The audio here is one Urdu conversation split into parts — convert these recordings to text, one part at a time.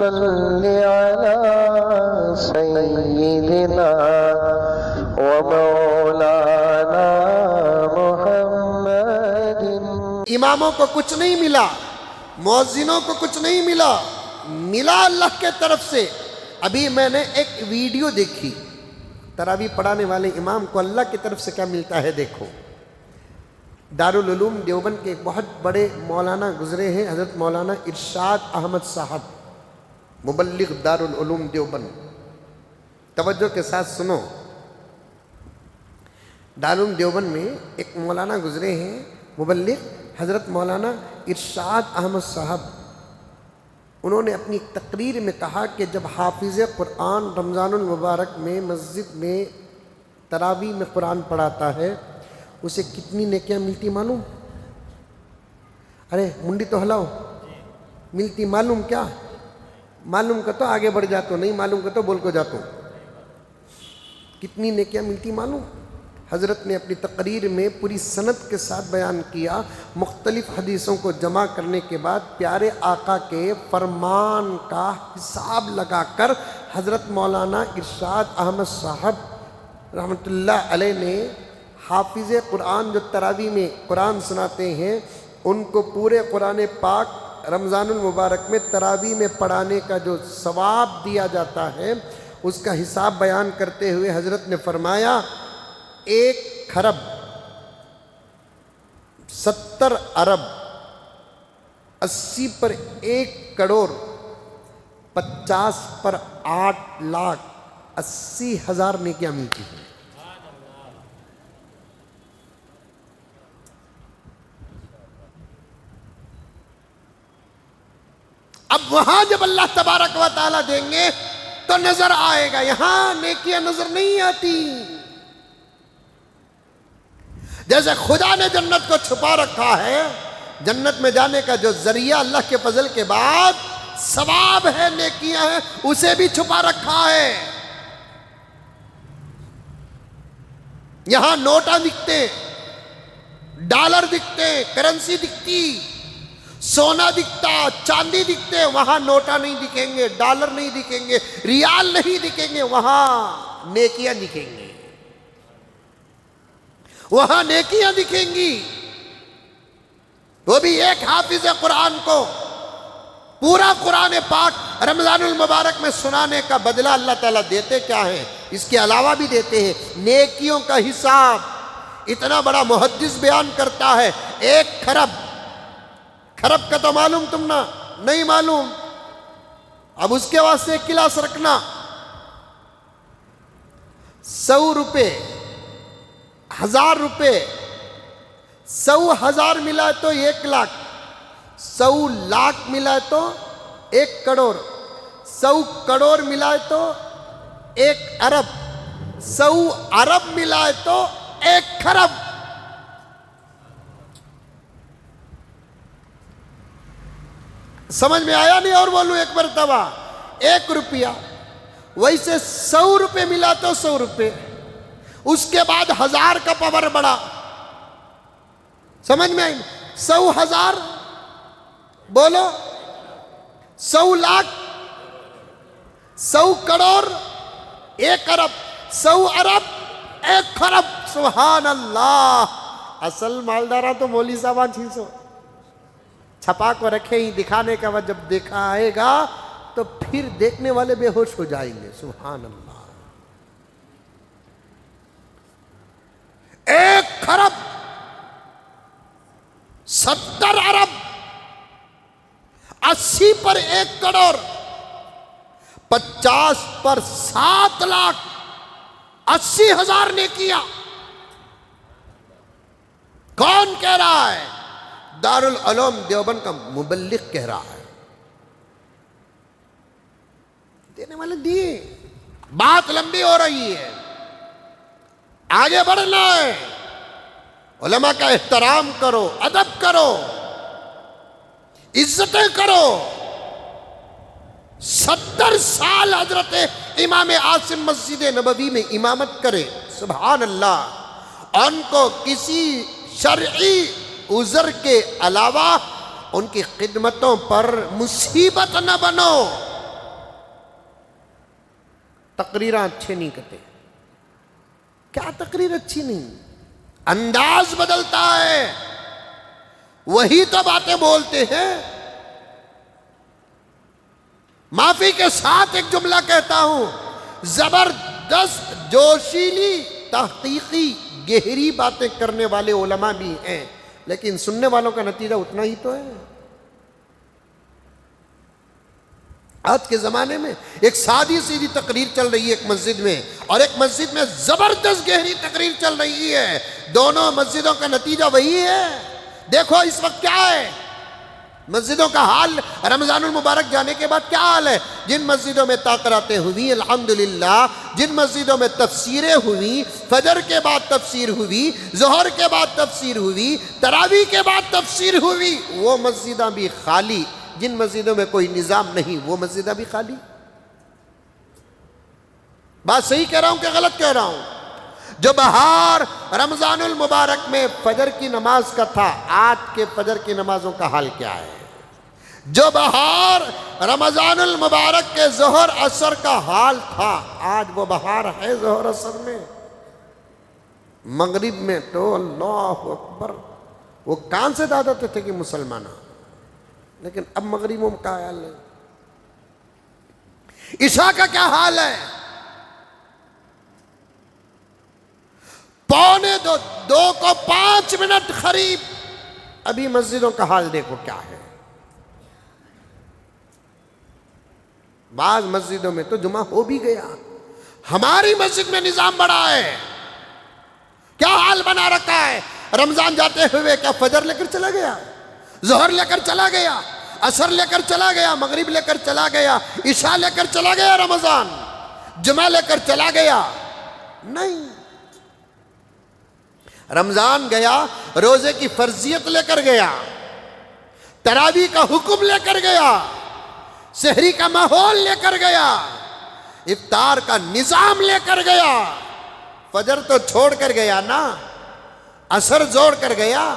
صل على سيدنا ومولانا محمد۔ اماموں کو کچھ نہیں ملا، مؤذنوں کو کچھ نہیں ملا، ملا اللہ کے طرف سے۔ ابھی میں نے ایک ویڈیو دیکھی، تراویح پڑھانے والے امام کو اللہ کی طرف سے کیا ملتا ہے دیکھو۔ دارالعلوم دیوبند کے ایک بہت بڑے مولانا گزرے ہیں، حضرت مولانا ارشاد احمد صاحب، مبلغ دارالعلوم دیوبند۔ توجہ کے ساتھ سنو، دارالعلوم دیوبند میں ایک مولانا گزرے ہیں مبلغ حضرت مولانا ارشاد احمد صاحب۔ انہوں نے اپنی تقریر میں کہا کہ جب حافظ قرآن رمضان المبارک میں مسجد میں تراویح میں قرآن پڑھاتا ہے، اسے کتنی نیکیاں ملتی معلوم؟ ارے منڈی تو ہلاؤ، ملتی معلوم کیا؟ معلوم کا تو آگے بڑھ جاتا ہوں، نہیں معلوم کا تو بول کو جاتا ہوں۔ کتنی نیکیاں ملتی معلوم؟ حضرت نے اپنی تقریر میں پوری سند کے ساتھ بیان کیا، مختلف حدیثوں کو جمع کرنے کے بعد پیارے آقا کے فرمان کا حساب لگا کر حضرت مولانا ارشاد احمد صاحب رحمۃ اللہ علیہ نے حافظ قرآن جو تراویح میں قرآن سناتے ہیں، ان کو پورے قرآن پاک رمضان المبارک میں تراویح میں پڑھانے کا جو ثواب دیا جاتا ہے، اس کا حساب بیان کرتے ہوئے حضرت نے فرمایا 1 کھرب 70 ارب 80 پر 1 کروڑ 50 پر 8 لاکھ 80,000 نیکیاں ملتی ہیں۔ اب وہاں جب اللہ تبارک و تعالیٰ دیں گے تو نظر آئے گا، یہاں نیکیاں نظر نہیں آتی۔ جیسے خدا نے جنت کو چھپا رکھا ہے، جنت میں جانے کا جو ذریعہ اللہ کے فضل کے بعد ثواب ہے، نیکیاں ہیں، اسے بھی چھپا رکھا ہے۔ یہاں نوٹاں دکھتے، ڈالر دکھتے، کرنسی دکھتی، سونا دکھتا، چاندی دکھتے، وہاں نوٹا نہیں دکھیں گے، ڈالر نہیں دکھیں گے، ریال نہیں دکھیں گے، وہاں نیکیاں دکھیں گی، وہاں نیکیاں دکھیں گی۔ وہ بھی ایک حافظ قرآن کو پورا قرآن پاک رمضان المبارک میں سنانے کا بدلہ اللہ تعالیٰ دیتے کیا ہے؟ اس کے علاوہ بھی دیتے ہیں نیکیوں کا حساب۔ اتنا بڑا محدث بیان کرتا ہے 1 کھرب، کھرب کا تو معلوم تم نا نہیں معلوم، اب اس کے واسطے کلاس رکھنا۔ 100 روپے، 1000 روپے، 100,000 ملا تو 1 لاکھ، 100 لاکھ ملا تو 1 کروڑ، 100 کروڑ ملا تو 1 ارب، 100 ارب ملا تو 1 کھرب۔ سمجھ میں آیا نہیں؟ اور بولوں ایک مرتبہ، 1 روپیہ، ویسے 100 روپے ملا تو 100 روپے، اس کے بعد 1000 کا پاور بڑھا، سمجھ میں آئی؟ 100,000 بولو، 100 لاکھ، 100 کروڑ، 1 ارب، 100 ارب، 1 کھرب۔ سبحان اللہ! اصل مالدارہ تو مولوی صاحب 600 چھپا کو رکھے ہی دکھانے کا وقت جب دیکھا آئے گا تو پھر دیکھنے والے بے ہوش ہو جائیں گے۔ سبحان اللہ! 1 کھرب 70 ارب 80 پر 1 کروڑ 50 پر 7 لاکھ 80,000 نیکیاں۔ کون کہہ رہا ہے؟ دارالعلوم دیوبند کا مبلغ کہہ رہا ہے۔ دینے والے دیے، بات لمبی ہو رہی ہے، آگے بڑھنا ہے، علماء کا احترام کرو، ادب کرو، عزتیں کرو۔ 70 سال حضرت امام عاصم مسجد نبوی میں امامت کرے، سبحان اللہ، ان کو کسی شرعی عذر کے علاوہ ان کی خدمتوں پر مصیبت نہ بنو۔ تقریراں اچھے نہیں کرتے. کیا تقریر اچھی نہیں؟ انداز بدلتا ہے، وہی تو باتیں بولتے ہیں. معافی کے ساتھ ایک جملہ کہتا ہوں، زبردست جوشیلی تحقیقی گہری باتیں کرنے والے علماء بھی ہیں، لیکن سننے والوں کا نتیجہ اتنا ہی تو ہے. آج کے زمانے میں ایک سادی سیدھی تقریر چل رہی ہے ایک مسجد میں، اور ایک مسجد میں زبردست گہری تقریر چل رہی ہے. دونوں مسجدوں کا نتیجہ وہی ہے. دیکھو اس وقت کیا ہے مسجدوں کا حال، رمضان المبارک جانے کے بعد کیا حال ہے. جن مسجدوں میں تقراتیں ہوئی الحمدللہ، جن مسجدوں میں تفسیریں ہوئی، فجر کے بعد تفسیر ہوئی، ظہر کے بعد تفسیر ہوئی، تراویح کے بعد تفسیر ہوئی، وہ مسجدیں بھی خالی. جن مسجدوں میں کوئی نظام نہیں وہ مسجدیں بھی خالی. بات صحیح کہہ رہا ہوں کہ غلط کہہ رہا ہوں؟ جو بہار رمضان المبارک میں فجر کی نماز کا تھا، آج کے فجر کی نمازوں کا حال کیا ہے؟ جو بہار رمضان المبارک کے ظہر عصر کا حال تھا، آج وہ بہار ہے ظہر عصر میں؟ مغرب میں تو اللہ اکبر، وہ کان سے دعوتے تھے کہ مسلمان، لیکن اب مغربوں کا حال ہے. عشاء کا کیا حال ہے؟ 2:45 قریب. ابھی مسجدوں کا حال دیکھو کیا ہے. بعض مسجدوں میں تو جمعہ ہو بھی گیا. ہماری مسجد میں نظام بڑا ہے. کیا حال بنا رکھا ہے؟ رمضان جاتے ہوئے کیا فجر لے کر چلا گیا، ظہر لے کر چلا گیا، عصر لے کر چلا گیا، مغرب لے کر چلا گیا، عشاء لے کر چلا گیا، رمضان جمعہ لے کر چلا گیا؟ نہیں. رمضان گیا روزے کی فرضیت لے کر گیا، تراویح کا حکم لے کر گیا، سحری کا ماحول لے کر گیا، افطار کا نظام لے کر گیا. فجر تو چھوڑ کر گیا نا، عصر چھوڑ کر گیا،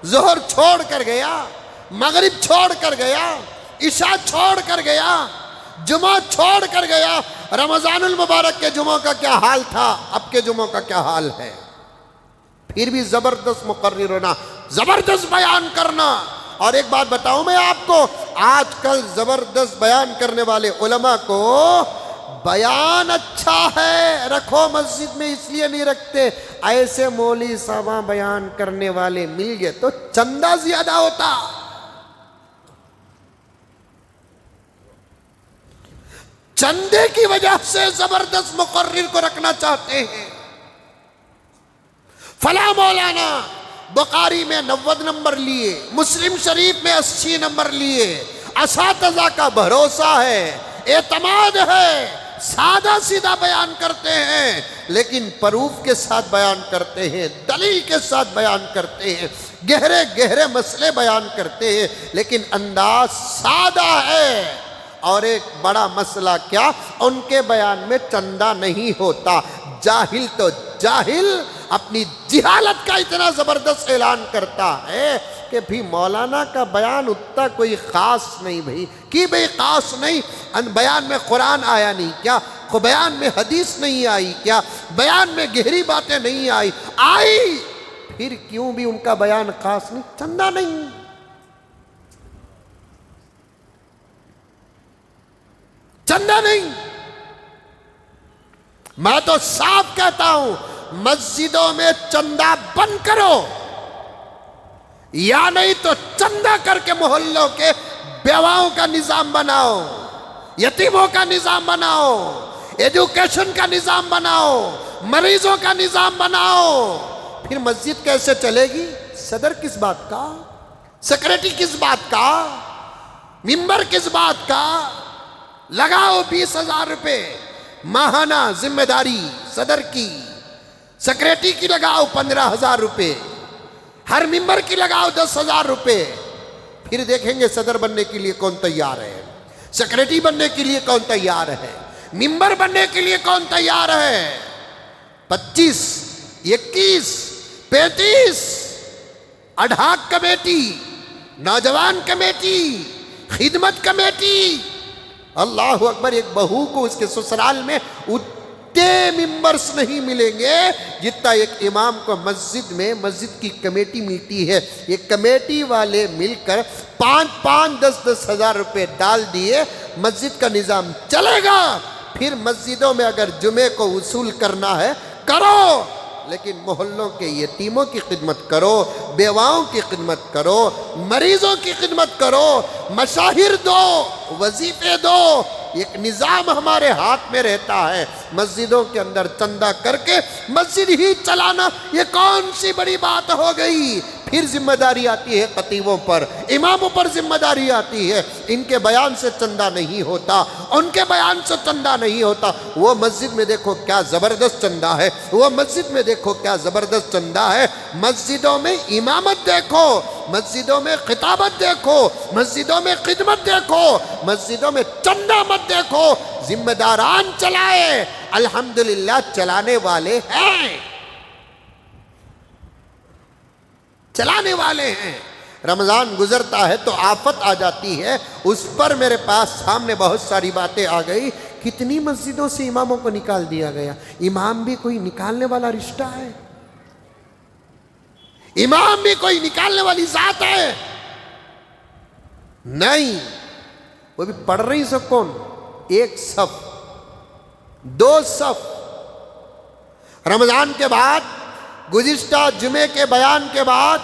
ظہر چھوڑ کر گیا، مغرب چھوڑ کر گیا، عشاء چھوڑ کر گیا، جمعہ چھوڑ کر گیا. رمضان المبارک کے جمعوں کا کیا حال تھا، اب کے جمعوں کا کیا حال ہے؟ پھر بھی زبردست مقرر ہونا، زبردست بیان کرنا. اور ایک بات بتاؤں میں آپ کو، آج کل زبردست بیان کرنے والے علماء کو بیان اچھا ہے رکھو مسجد میں اس لیے نہیں رکھتے، ایسے مولوی صاحب بیان کرنے والے مل گئے تو چندہ زیادہ ہوتا. چندے کی وجہ سے زبردست مقرر کو رکھنا چاہتے ہیں. فلاں مولانا بخاری میں 90 نمبر لیے، مسلم شریف میں 80 نمبر لیے. اساتذہ کا بھروسہ ہے، اعتماد ہے، سادہ سیدھا بیان کرتے ہیں لیکن پروف کے ساتھ بیان کرتے ہیں، دلیل کے ساتھ بیان کرتے ہیں، گہرے گہرے مسئلے بیان کرتے ہیں لیکن انداز سادہ ہے. اور ایک بڑا مسئلہ کیا، ان کے بیان میں چندہ نہیں ہوتا. جاہل تو جاہل اپنی جہالت کا اتنا زبردست اعلان کرتا ہے کہ بھی مولانا کا بیان اتنا کوئی خاص نہیں. بھائی کی بھائی خاص نہیں؟ بیان میں قرآن آیا نہیں کیا؟ بیان میں حدیث نہیں آئی کیا؟ بیان میں گہری باتیں نہیں آئی پھر کیوں بھی ان کا بیان خاص نہیں؟ چندہ نہیں. چندہ نہیں. میں تو صاف کہتا ہوں مسجدوں میں چندہ بند کرو، یا نہیں تو چندہ کر کے محلوں کے بیواؤں کا نظام بناؤ، یتیموں کا نظام بناؤ، ایجوکیشن کا نظام بناؤ، مریضوں کا نظام بناؤ. پھر مسجد کیسے چلے گی؟ صدر کس بات کا، سیکریٹری کس بات کا، ممبر کس بات کا؟ لگاؤ 20,000 روپے ماہانہ ذمہ داری صدر کی، سیکریٹری کی لگاؤ 15,000 روپے، ہر ممبر کی لگاؤ 10,000 روپے. پھر دیکھیں گے صدر بننے کے لیے کون تیار ہے، سیکریٹری بننے کے لیے کون تیار ہے، ممبر بننے کے لیے کون تیار ہے. 25، 21، 35 اڈھاک کمیٹی، نوجوان کمیٹی، خدمت کمیٹی، اللہ اکبر، ایک بہو کو اس کے سسرال میں اتنے ممبرس نہیں ملیں گے جتنا ایک امام کو مسجد میں مسجد کی کمیٹی ملتی ہے۔ یہ کمیٹی والے مل کر 5-5 10-10 ہزار روپے ڈال دیے، مسجد کا نظام چلے گا۔ پھر مسجدوں میں اگر جمعے کو وصول کرنا ہے کرو، لیکن محلوں کے یتیموں کی خدمت کرو، بیواؤں کی خدمت کرو، مریضوں کی خدمت کرو، مشاہر دو، وظیفے دو۔ ایک نظام ہمارے ہاتھ میں رہتا ہے، مسجدوں کے اندر چندہ کر کے مسجد ہی چلانا یہ کون سی بڑی بات ہو گئی؟ پھر ذمہ داری آتی ہے خطیبوں پر، اماموں پر ذمہ داری آتی ہے۔ ان کے بیان سے چندہ نہیں ہوتا، ان کے بیان سے چندہ نہیں ہوتا۔ وہ مسجد میں دیکھو کیا زبردست چندہ ہے، وہ مسجد میں دیکھو کیا زبردست چندہ ہے۔ مسجدوں میں امامت دیکھو، مسجدوں میں خطابت دیکھو، مسجدوں میں خدمت دیکھو، مسجدوں میں چندہ مت دیکھو۔ ذمہ داران چلائے، الحمدللہ چلانے والے ہیں، چلانے والے ہیں۔ رمضان گزرتا ہے تو آفت آ جاتی ہے، اس پر میرے پاس سامنے بہت ساری باتیں آ گئی۔ کتنی مسجدوں سے اماموں کو نکال دیا گیا۔ امام بھی کوئی نکالنے والا رشتہ ہے؟ امام بھی کوئی نکالنے والی ذات ہے؟ نہیں، وہ بھی پڑھ رہی سب کون؟ ایک صف، 2 صف۔ رمضان کے بعد گزشتہ جمعے کے بیان کے بعد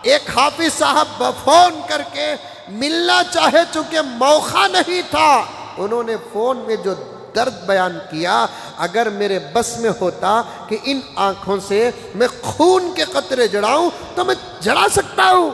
ایک حافظ صاحب فون کر کے ملنا چاہے، چونکہ موقع نہیں تھا، انہوں نے فون میں جو درد بیان کیا، اگر میرے بس میں ہوتا کہ ان آنکھوں سے میں خون کے قطرے جڑاؤں تو میں جڑا سکتا ہوں۔